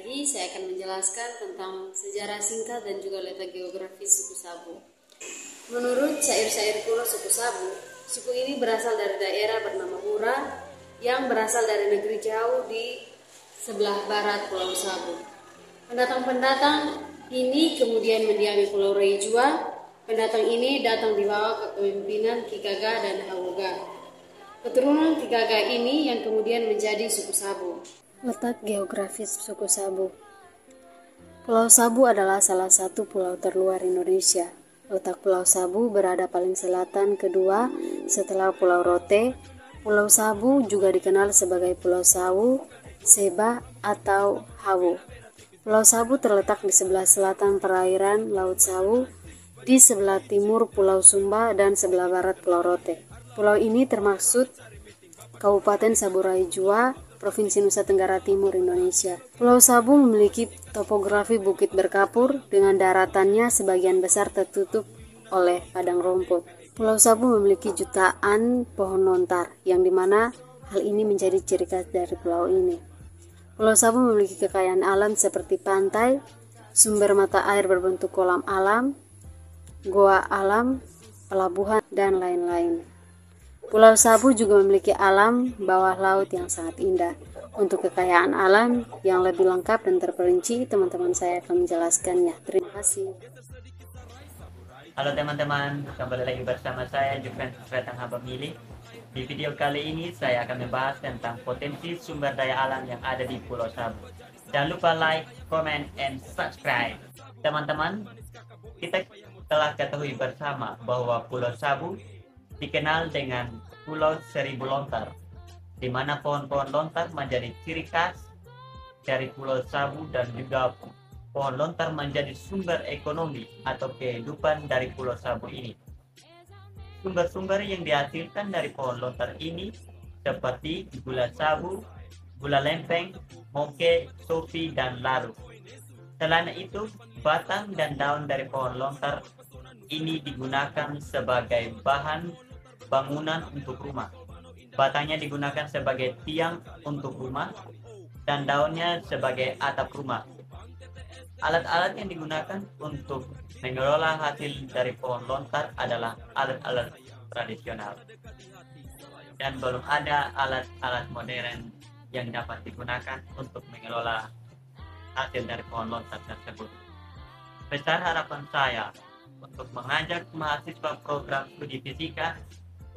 ini saya akan menjelaskan tentang sejarah singkat dan juga letak geografis suku Sabu. Menurut syair-syair kuno suku Sabu, suku ini berasal dari daerah bernama Hura yang berasal dari negeri jauh di sebelah barat Pulau Sabu. Pendatang-pendatang ini kemudian mendiami Pulau Rejua. Pendatang ini datang di bawah kepemimpinan Ki Gaga dan Hawoga. Keturunan Ki Gaga ini yang kemudian menjadi suku Sabu. Letak geografis suku Sabu. Pulau Sabu adalah salah satu pulau terluar Indonesia. Letak Pulau Sabu berada paling selatan kedua setelah Pulau Rote. Pulau Sabu juga dikenal sebagai Pulau Sawu, Seba, atau Hawu. Pulau Sabu terletak di sebelah selatan perairan Laut Sawu, di sebelah timur Pulau Sumba, dan sebelah barat Pulau Rote. Pulau ini termasuk Kabupaten Saburai Jua, Provinsi Nusa Tenggara Timur, Indonesia. Pulau Sabu memiliki topografi bukit berkapur dengan daratannya sebagian besar tertutup oleh padang rumput. Pulau Sabu memiliki jutaan pohon lontar, yang dimana hal ini menjadi ciri khas dari pulau ini. Pulau Sabu memiliki kekayaan alam seperti pantai, sumber mata air berbentuk kolam alam, goa alam, pelabuhan, dan lain-lain. Pulau Sabu juga memiliki alam bawah laut yang sangat indah. Untuk kekayaan alam yang lebih lengkap dan terperinci, teman-teman saya akan menjelaskannya. Terima kasih. Halo teman-teman, kembali lagi bersama saya Jufren Susretang Habamili. Di video kali ini saya akan membahas tentang potensi sumber daya alam yang ada di Pulau Sabu. Jangan lupa like, comment, and subscribe. Teman-teman, kita telah ketahui bersama bahwa Pulau Sabu dikenal dengan Pulau Seribu Lontar, di mana pohon-pohon lontar menjadi ciri khas dari Pulau Sabu, dan juga pohon lontar menjadi sumber ekonomi atau kehidupan dari Pulau Sabu ini. Sumber-sumber yang dihasilkan dari pohon lontar ini seperti gula sabu, gula lempeng, moke, sofi, dan laru. Selain itu, batang dan daun dari pohon lontar ini digunakan sebagai bahan bangunan untuk rumah. Batangnya digunakan sebagai tiang untuk rumah dan daunnya sebagai atap rumah. Alat-alat yang digunakan untuk mengelola hasil dari pohon lontar adalah alat-alat tradisional, dan belum ada alat-alat modern yang dapat digunakan untuk mengelola hasil dari pohon lontar tersebut. Besar harapan saya untuk mengajak mahasiswa program studi fisika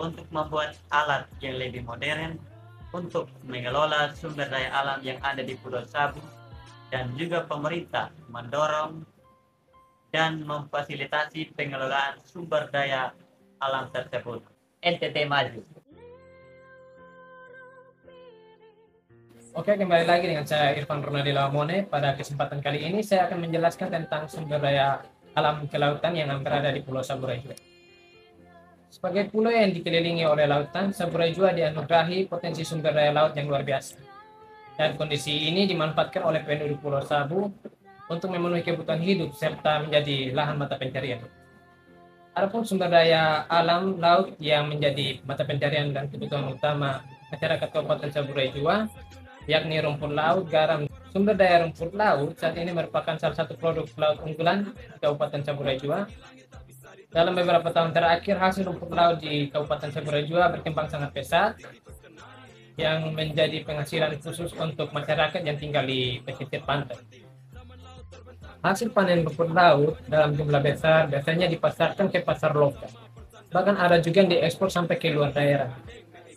untuk membuat alat yang lebih modern untuk mengelola sumber daya alam yang ada di Pulau Sabu, dan juga pemerintah mendorong dan memfasilitasi pengelolaan sumber daya alam tersebut. NTT maju. Oke, kembali lagi dengan saya Irfan Ronaldi Lawamone. Pada kesempatan kali ini saya akan menjelaskan tentang sumber daya alam kelautan yang berada di Pulau Saburai Jua. Sebagai pulau yang dikelilingi oleh lautan, Saburai Jua dianugerahi potensi sumber daya laut yang luar biasa. Dan kondisi ini dimanfaatkan oleh penduduk Pulau Sabu untuk memenuhi kebutuhan hidup serta menjadi lahan mata pencarian. Adapun sumber daya alam laut yang menjadi mata pencarian dan kebutuhan utama masyarakat Kabupaten Saburai Jua, yakni rumput laut, garam. Sumber daya rumput laut saat ini merupakan salah satu produk laut unggulan di Kabupaten Saburai Jua. Dalam beberapa tahun terakhir, hasil rumput laut di Kabupaten Saburai Jua berkembang sangat pesat, yang menjadi penghasilan khusus untuk masyarakat yang tinggal di pesisir pantai. Hasil panen rumput laut dalam jumlah besar biasanya dipasarkan ke pasar lokal. Bahkan ada juga yang diekspor sampai ke luar daerah.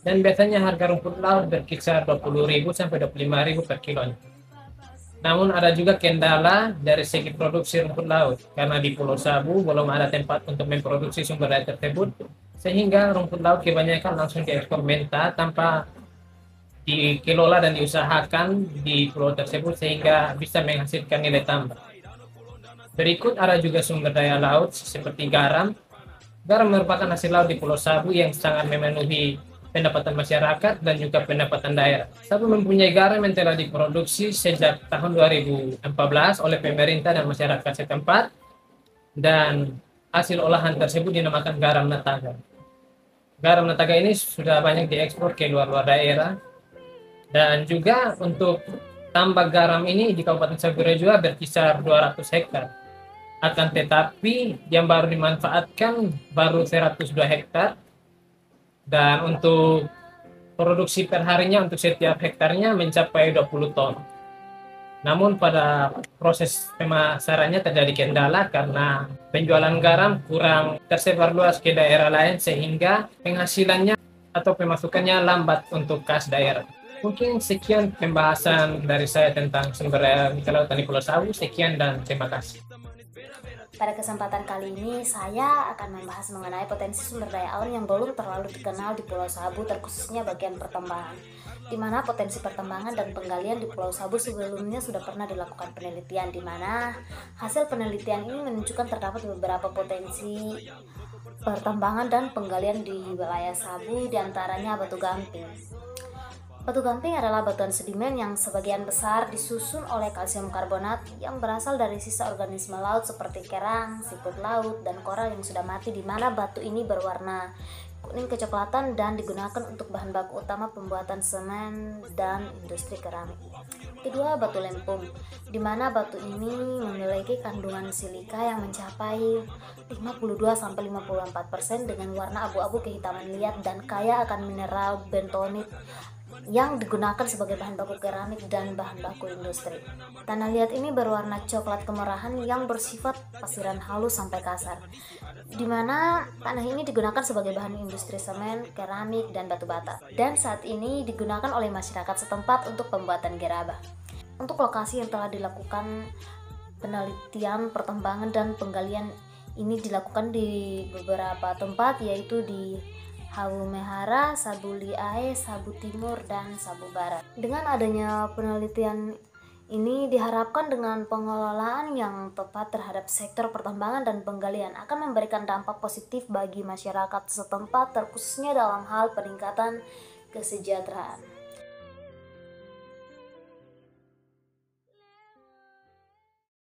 Dan biasanya harga rumput laut berkisar 20.000 sampai 25.000 per kilonya. Namun ada juga kendala dari segi produksi rumput laut, karena di Pulau Sabu belum ada tempat untuk memproduksi sumber daya tersebut, sehingga rumput laut kebanyakan langsung diekspor mentah tanpa dikelola dan diusahakan di pulau tersebut sehingga bisa menghasilkan nilai tambah. Berikut ada juga sumber daya laut seperti garam. Garam merupakan hasil laut di Pulau Sabu yang sangat memenuhi pendapatan masyarakat dan juga pendapatan daerah. Sabu mempunyai garam yang telah diproduksi sejak tahun 2014 oleh pemerintah dan masyarakat setempat, dan hasil olahan tersebut dinamakan garam Nataga. Garam Nataga ini sudah banyak diekspor ke luar daerah, dan juga untuk tambak garam ini di Kabupaten Saburai Jua berkisar 200 hektar. Akan tetapi yang baru dimanfaatkan baru 102 hektar, dan untuk produksi perharinya untuk setiap hektarnya mencapai 20 ton. Namun pada proses pemasarannya terjadi kendala karena penjualan garam kurang tersebar luas ke daerah lain sehingga penghasilannya atau pemasukannya lambat untuk kas daerah. Mungkin sekian pembahasan dari saya tentang sumber daya kelautan di Pulau Sabu. Sekian dan terima kasih. Pada kesempatan kali ini, saya akan membahas mengenai potensi sumber daya alam yang belum terlalu dikenal di Pulau Sabu, terkhususnya bagian pertambangan, di mana potensi pertambangan dan penggalian di Pulau Sabu sebelumnya sudah pernah dilakukan penelitian, di mana hasil penelitian ini menunjukkan terdapat beberapa potensi pertambangan dan penggalian di wilayah Sabu, diantaranya batu gamping. Batu gamping adalah batuan sedimen yang sebagian besar disusun oleh kalsium karbonat yang berasal dari sisa organisme laut seperti kerang, siput laut, dan koral yang sudah mati, di mana batu ini berwarna kuning kecoklatan dan digunakan untuk bahan baku utama pembuatan semen dan industri keramik. Kedua, batu lempung, di mana batu ini memiliki kandungan silika yang mencapai 52-54% dengan warna abu-abu kehitaman liat dan kaya akan mineral bentonit yang digunakan sebagai bahan baku keramik dan bahan baku industri. Tanah liat ini berwarna coklat kemerahan yang bersifat pasiran halus sampai kasar, di mana tanah ini digunakan sebagai bahan industri semen, keramik, dan batu bata, dan saat ini digunakan oleh masyarakat setempat untuk pembuatan gerabah. Untuk lokasi yang telah dilakukan penelitian pertambangan dan penggalian ini dilakukan di beberapa tempat, yaitu di Halmahera, Sabu Liae, Sabu Timur, dan Sabu Barat. Dengan adanya penelitian ini diharapkan dengan pengelolaan yang tepat terhadap sektor pertambangan dan penggalian akan memberikan dampak positif bagi masyarakat setempat, terkhususnya dalam hal peningkatan kesejahteraan.